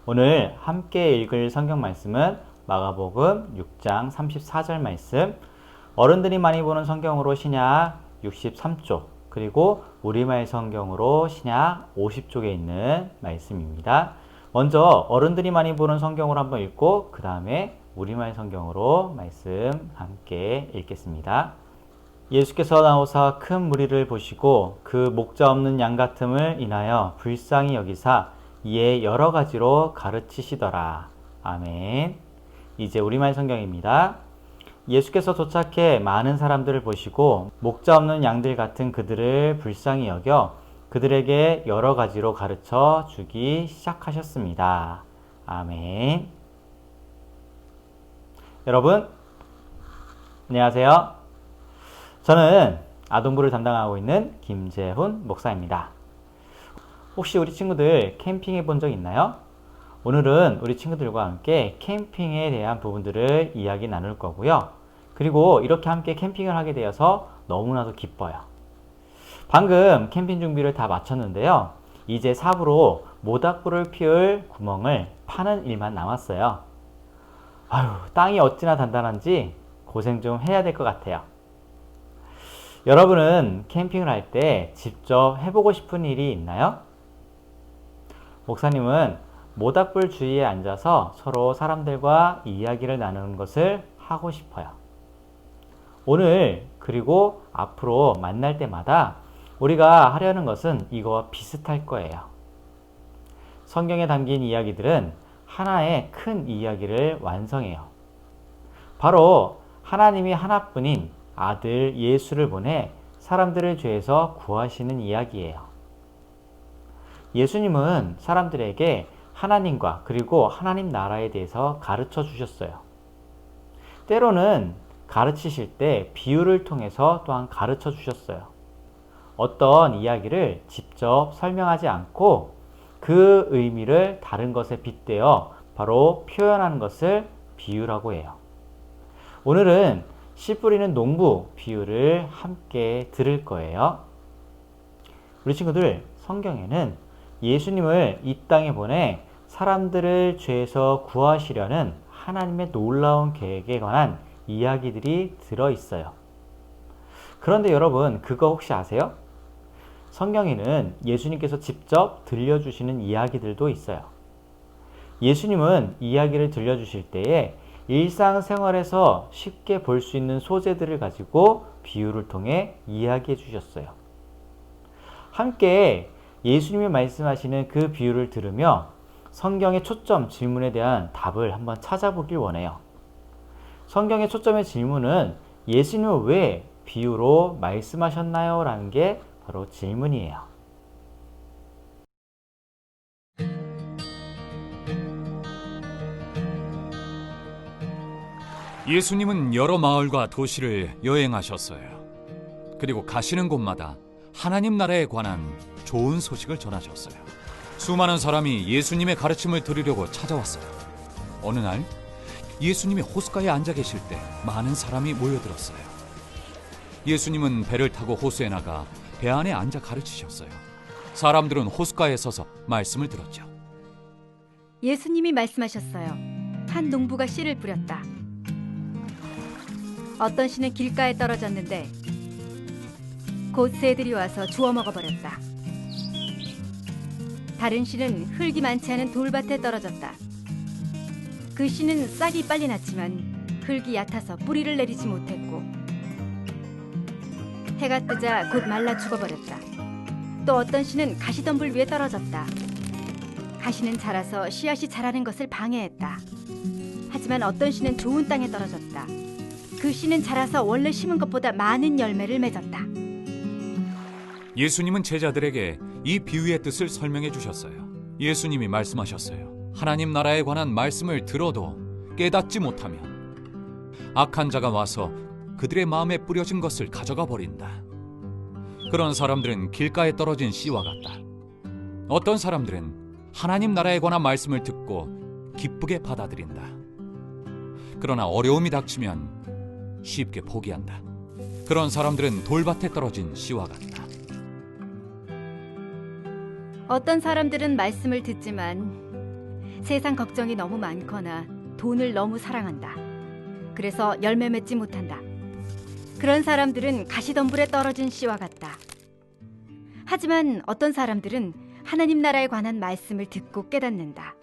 오늘 함께 읽을 성경 말씀은 마가복음 6장 34절 말씀, 어른들이 많이 보는 성경으로 신약 63쪽, 그리고 우리말 성경으로 신약 50쪽에 있는 말씀입니다. 먼저 어른들이 많이 보는 성경으로 한번 읽고 그 다음에 우리말 성경으로 말씀 함께 읽겠습니다. 예수께서 나오사 큰 무리를 보시고 그 목자 없는 양 같음을 인하여 불쌍히 여기사 이에 여러 가지로 가르치시더라. 아멘. 이제 우리말 성경입니다. 예수께서 도착해 많은 사람들을 보시고 목자 없는 양들 같은 그들을 불쌍히 여겨 그들에게 여러 가지로 가르쳐 주기 시작하셨습니다. 아멘. 여러분, 안녕하세요. 저는 아동부를 담당하고 있는 김재훈 목사입니다. 혹시 우리 친구들 캠핑해 본 적 있나요? 오늘은 우리 친구들과 함께 캠핑에 대한 부분들을 이야기 나눌 거고요. 그리고 이렇게 함께 캠핑을 하게 되어서 너무나도 기뻐요. 방금 캠핑 준비를 다 마쳤는데요. 이제 삽으로 모닥불을 피울 구멍을 파는 일만 남았어요. 아유, 땅이 어찌나 단단한지 고생 좀 해야 될 것 같아요. 여러분은 캠핑을 할 때 직접 해보고 싶은 일이 있나요? 목사님은 모닥불 주위에 앉아서 서로 사람들과 이야기를 나누는 것을 하고 싶어요. 오늘 그리고 앞으로 만날 때마다 우리가 하려는 것은 이거와 비슷할 거예요. 성경에 담긴 이야기들은 하나의 큰 이야기를 완성해요. 바로 하나님이 하나뿐인 아들 예수를 보내 사람들을 죄에서 구하시는 이야기예요. 예수님은 사람들에게 하나님과 그리고 하나님 나라에 대해서 가르쳐 주셨어요. 때로는 가르치실 때 비유를 통해서 또한 가르쳐 주셨어요. 어떤 이야기를 직접 설명하지 않고 그 의미를 다른 것에 빗대어 바로 표현하는 것을 비유라고 해요. 오늘은 씨 뿌리는 농부 비유를 함께 들을 거예요. 우리 친구들, 성경에는 예수님을 이 땅에 보내 사람들을 죄에서 구하시려는 하나님의 놀라운 계획에 관한 이야기들이 들어있어요. 그런데 여러분, 그거 혹시 아세요? 성경에는 예수님께서 직접 들려주시는 이야기들도 있어요. 예수님은 이야기를 들려주실 때에 일상생활에서 쉽게 볼 수 있는 소재들을 가지고 비유를 통해 이야기해 주셨어요. 함께 예수님이 말씀하시는 그 비유를 들으며 성경의 초점 질문에 대한 답을 한번 찾아보길 원해요. 성경의 초점의 질문은 예수님은 왜 비유로 말씀하셨나요? 라는 게 바로 질문이에요. 예수님은 여러 마을과 도시를 여행하셨어요. 그리고 가시는 곳마다 하나님 나라에 관한 좋은 소식을 전하셨어요. 수많은 사람이 예수님의 가르침을 들으려고 찾아왔어요. 어느 날 예수님이 호숫가에 앉아 계실 때 많은 사람이 모여들었어요. 예수님은 배를 타고 호수에 나가 배 안에 앉아 가르치셨어요. 사람들은 호숫가에 서서 말씀을 들었죠. 예수님이 말씀하셨어요. 한 농부가 씨를 뿌렸다. 어떤 씨는 길가에 떨어졌는데 곧 새들이 와서 주워 먹어버렸다. 다른 씨는 흙이 많지 않은 돌밭에 떨어졌다. 그 씨는 싹이 빨리 났지만 흙이 얕아서 뿌리를 내리지 못했고 해가 뜨자 곧 말라 죽어버렸다. 또 어떤 씨는 가시덤불 위에 떨어졌다. 가시는 자라서 씨앗이 자라는 것을 방해했다. 하지만 어떤 씨는 좋은 땅에 떨어졌다. 그 씨는 자라서 원래 심은 것보다 많은 열매를 맺었다. 예수님은 제자들에게 이 비유의 뜻을 설명해 주셨어요. 예수님이 말씀하셨어요. 하나님 나라에 관한 말씀을 들어도 깨닫지 못하면 악한 자가 와서 그들의 마음에 뿌려진 것을 가져가 버린다. 그런 사람들은 길가에 떨어진 씨와 같다. 어떤 사람들은 하나님 나라에 관한 말씀을 듣고 기쁘게 받아들인다. 그러나 어려움이 닥치면 쉽게 포기한다. 그런 사람들은 돌밭에 떨어진 씨와 같다. 어떤 사람들은 말씀을 듣지만 세상 걱정이 너무 많거나 돈을 너무 사랑한다. 그래서 열매 맺지 못한다. 그런 사람들은 가시덤불에 떨어진 씨와 같다. 하지만 어떤 사람들은 하나님 나라에 관한 말씀을 듣고 깨닫는다.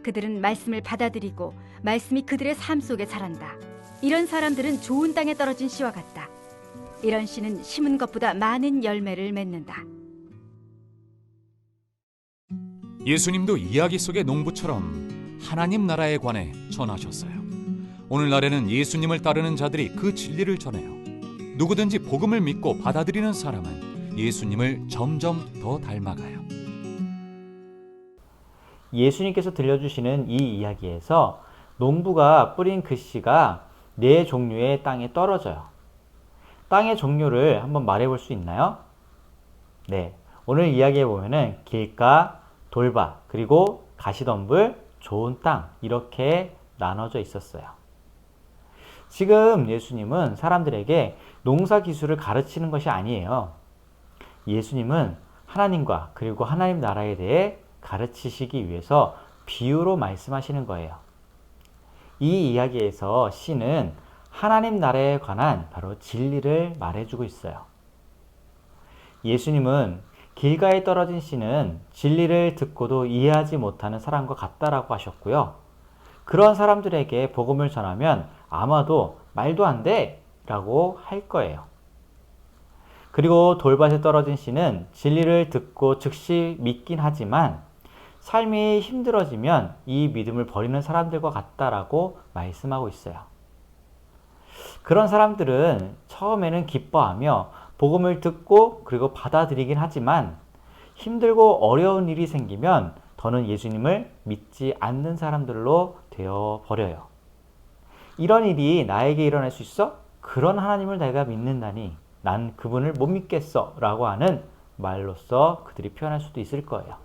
그들은 말씀을 받아들이고 말씀이 그들의 삶 속에 자란다. 이런 사람들은 좋은 땅에 떨어진 씨와 같다. 이런 씨는 심은 것보다 많은 열매를 맺는다. 예수님도 이야기 속의 농부처럼 하나님 나라에 관해 전하셨어요. 오늘날에는 예수님을 따르는 자들이 그 진리를 전해요. 누구든지 복음을 믿고 받아들이는 사람은 예수님을 점점 더 닮아가요. 예수님께서 들려주시는 이 이야기에서 농부가 뿌린 그 씨가 네 종류의 땅에 떨어져요. 땅의 종류를 한번 말해볼 수 있나요? 네, 오늘 이야기에 보면은 길가, 돌밭, 그리고 가시덤불, 좋은 땅 이렇게 나눠져 있었어요. 지금 예수님은 사람들에게 농사 기술을 가르치는 것이 아니에요. 예수님은 하나님과 그리고 하나님 나라에 대해 가르치시기 위해서 비유로 말씀하시는 거예요. 이 이야기에서 씨는 하나님 나라에 관한 바로 진리를 말해주고 있어요. 예수님은 길가에 떨어진 씨는 진리를 듣고도 이해하지 못하는 사람과 같다라고 하셨고요. 그런 사람들에게 복음을 전하면 아마도 말도 안 돼! 라고 할 거예요. 그리고 돌밭에 떨어진 씨는 진리를 듣고 즉시 믿긴 하지만 삶이 힘들어지면 이 믿음을 버리는 사람들과 같다라고 말씀하고 있어요. 그런 사람들은 처음에는 기뻐하며 복음을 듣고 그리고 받아들이긴 하지만 힘들고 어려운 일이 생기면 더는 예수님을 믿지 않는 사람들로 되어 버려요. 이런 일이 나에게 일어날 수 있어? 그런 하나님을 내가 믿는다니 난 그분을 못 믿겠어 라고 하는 말로써 그들이 표현할 수도 있을 거예요.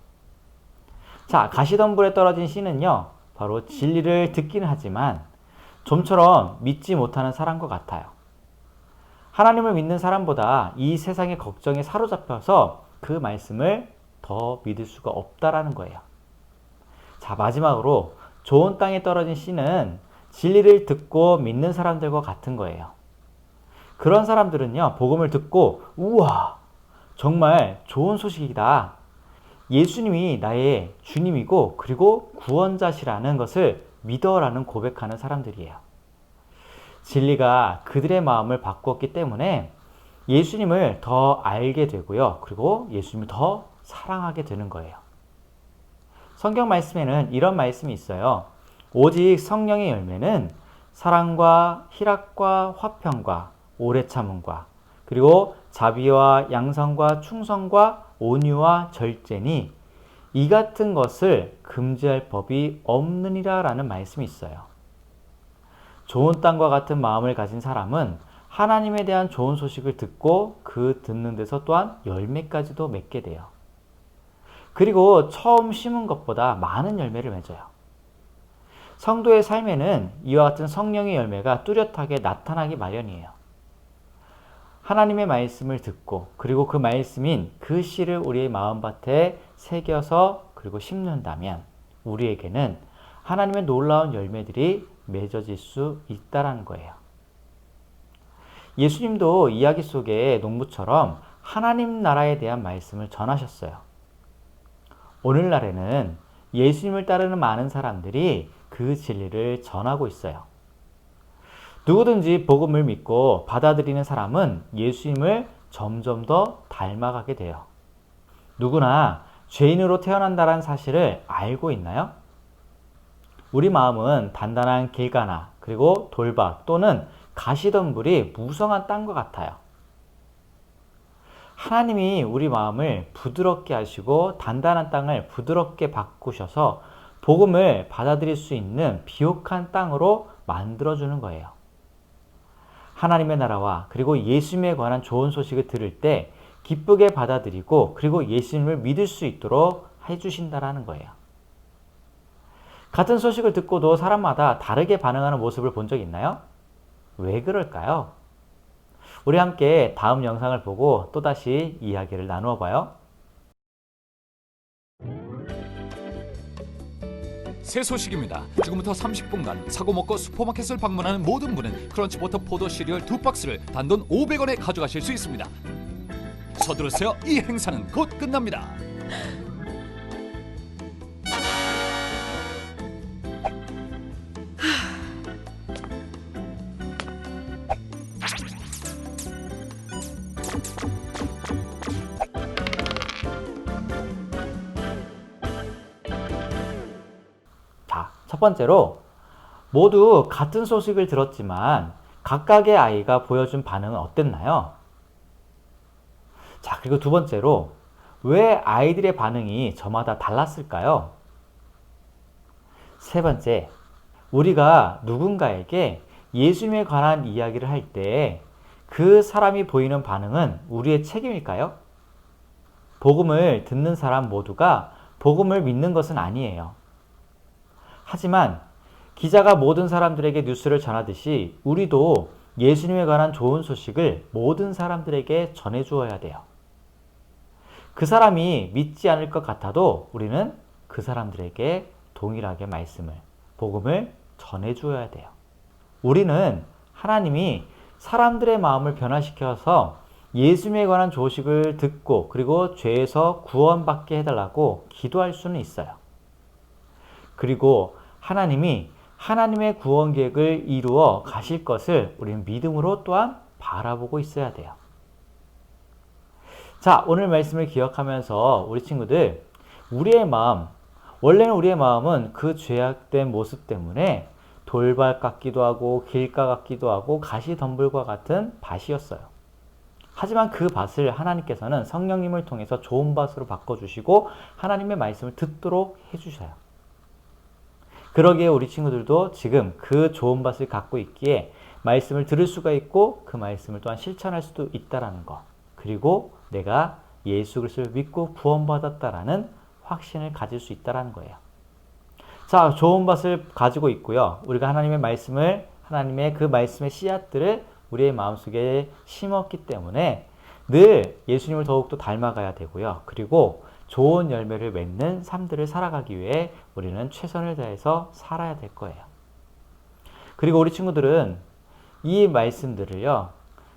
자, 가시덤불에 떨어진 씨는요, 바로 진리를 듣긴 하지만 좀처럼 믿지 못하는 사람과 같아요. 하나님을 믿는 사람보다 이 세상의 걱정에 사로잡혀서 그 말씀을 더 믿을 수가 없다라는 거예요. 자, 마지막으로 좋은 땅에 떨어진 씨는 진리를 듣고 믿는 사람들과 같은 거예요. 그런 사람들은요, 복음을 듣고 우와, 정말 좋은 소식이다. 예수님이 나의 주님이고 그리고 구원자시라는 것을 믿어라는 고백하는 사람들이에요. 진리가 그들의 마음을 바꾸었기 때문에 예수님을 더 알게 되고요. 그리고 예수님을 더 사랑하게 되는 거예요. 성경 말씀에는 이런 말씀이 있어요. 오직 성령의 열매는 사랑과 희락과 화평과 오래 참음과 그리고 자비와 양성과 충성과 온유와 절제니 이 같은 것을 금지할 법이 없느니라 라는 말씀이 있어요. 좋은 땅과 같은 마음을 가진 사람은 하나님에 대한 좋은 소식을 듣고 그 듣는 데서 또한 열매까지도 맺게 돼요. 그리고 처음 심은 것보다 많은 열매를 맺어요. 성도의 삶에는 이와 같은 성령의 열매가 뚜렷하게 나타나기 마련이에요. 하나님의 말씀을 듣고 그리고 그 말씀인 그 씨를 우리의 마음밭에 새겨서 그리고 심는다면 우리에게는 하나님의 놀라운 열매들이 맺어질 수 있다는 거예요. 예수님도 이야기 속의 농부처럼 하나님 나라에 대한 말씀을 전하셨어요. 오늘날에는 예수님을 따르는 많은 사람들이 그 진리를 전하고 있어요. 누구든지 복음을 믿고 받아들이는 사람은 예수님을 점점 더 닮아가게 돼요. 누구나 죄인으로 태어난다는 사실을 알고 있나요? 우리 마음은 단단한 길가나 그리고 돌밭 또는 가시덤불이 무성한 땅과 같아요. 하나님이 우리 마음을 부드럽게 하시고 단단한 땅을 부드럽게 바꾸셔서 복음을 받아들일 수 있는 비옥한 땅으로 만들어주는 거예요. 하나님의 나라와 그리고 예수님에 관한 좋은 소식을 들을 때 기쁘게 받아들이고 그리고 예수님을 믿을 수 있도록 해주신다라는 거예요. 같은 소식을 듣고도 사람마다 다르게 반응하는 모습을 본 적 있나요? 왜 그럴까요? 우리 함께 다음 영상을 보고 또다시 이야기를 나누어 봐요. 새 소식입니다. 지금부터 30분간 사고 먹고 슈퍼마켓을 방문하는 모든 분은 크런치버터 포도 시리얼 2박스를 단돈 500원에 가져가실 수 있습니다. 서두르세요. 이 행사는 곧 끝납니다. 자, 첫 번째로 모두 같은 소식을 들었지만 각각의 아이가 보여준 반응은 어땠나요? 자, 그리고 두 번째로 왜 아이들의 반응이 저마다 달랐을까요? 세 번째, 우리가 누군가에게 예수님에 관한 이야기를 할 때 그 사람이 보이는 반응은 우리의 책임일까요? 복음을 듣는 사람 모두가 복음을 믿는 것은 아니에요. 하지만 기자가 모든 사람들에게 뉴스를 전하듯이 우리도 예수님에 관한 좋은 소식을 모든 사람들에게 전해주어야 돼요. 그 사람이 믿지 않을 것 같아도 우리는 그 사람들에게 동일하게 복음을 전해주어야 돼요. 우리는 하나님이 사람들의 마음을 변화시켜서 예수님에 관한 소식을 듣고 그리고 죄에서 구원받게 해달라고 기도할 수는 있어요. 그리고 하나님이 하나님의 구원 계획을 이루어 가실 것을 우리는 믿음으로 또한 바라보고 있어야 돼요. 자, 오늘 말씀을 기억하면서 우리 친구들, 원래는 우리의 마음은 그 죄악된 모습 때문에 돌밭 같기도 하고 길가 같기도 하고 가시덤불과 같은 밭이었어요. 하지만 그 밭을 하나님께서는 성령님을 통해서 좋은 밭으로 바꿔주시고 하나님의 말씀을 듣도록 해주셔요. 그러기에 우리 친구들도 지금 그 좋은 밭을 갖고 있기에 말씀을 들을 수가 있고 그 말씀을 또한 실천할 수도 있다라는 것. 그리고 내가 예수 그리스도를 믿고 구원받았다라는 확신을 가질 수 있다라는 거예요. 자, 좋은 밭을 가지고 있고요. 우리가 하나님의 그 말씀의 씨앗들을 우리의 마음속에 심었기 때문에 늘 예수님을 더욱더 닮아가야 되고요. 그리고 좋은 열매를 맺는 삶들을 살아가기 위해 우리는 최선을 다해서 살아야 될 거예요. 그리고 우리 친구들은 이 말씀들을요,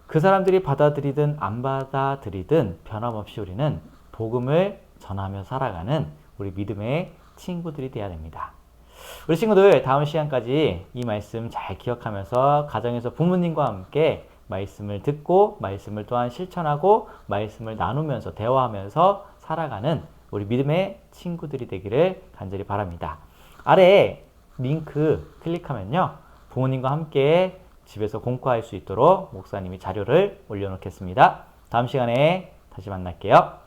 그 사람들이 받아들이든 안 받아들이든 변함없이 우리는 복음을 전하며 살아가는 우리 믿음의 친구들이 되어야 됩니다. 우리 친구들 다음 시간까지 이 말씀 잘 기억하면서 가정에서 부모님과 함께 말씀을 듣고 말씀을 또한 실천하고 말씀을 나누면서 대화하면서 살아가는 우리 믿음의 친구들이 되기를 간절히 바랍니다. 아래에 링크 클릭하면요, 부모님과 함께 집에서 공부할 수 있도록 목사님이 자료를 올려놓겠습니다. 다음 시간에 다시 만날게요.